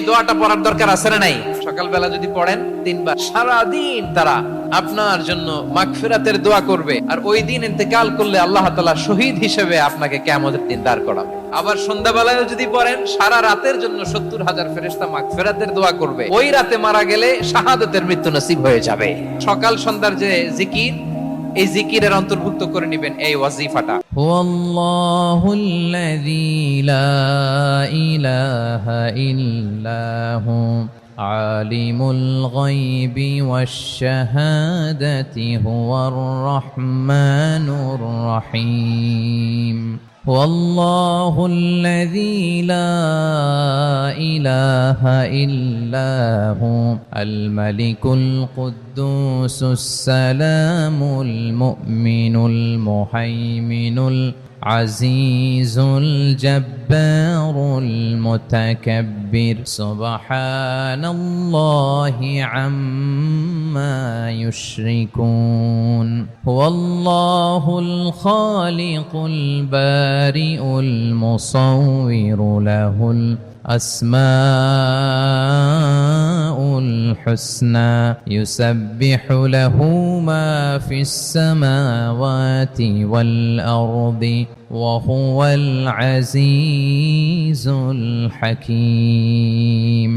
এই দোয়াটা পড়ার দরকার আছে না নাই? সকালবেলা যদি পড়েন 3 বার, সারাদিন তারা আপনার জন্য মাগফিরাতের দোয়া করবে। আর ওই দিন ইন্তেকাল করলে আল্লাহ তাআলা শহীদ হিসেবে আপনাকে কিয়ামতের দিন দাঁড় করাবে। আবার সন্ধ্যাবেলায় যদি পড়েন, সারা রাতের জন্য 70,000 ফেরেশতা মাগফিরাতের দোয়া করবে। ওই রাতে মারা গেলে শাহাদাতের মৃত্যু নসিব হয়ে যাবে। সকাল সন্ধ্যার যে জিকির, এই জিকিরের অন্তর্ভুক্ত করে নেবেন এই ওয়াজিফাটা। হুয়াল্লাহুল্লাযী লা ইলাহা ইল্লাহু আলিমুল গায়বি ওয়াশ শাহাদাতি হুয়ার রাহমানুর রহিম। والله الذي لا إله إلا هو الملك القدوس السلام المؤمن المهيمن العزيز الجبار المتكبر سبحان الله عما يشركون هو الله الخالق البارئ المصور له الأسماء الحسنى يسبح له ما في السماوات والأرض وهو العزيز الحكيم.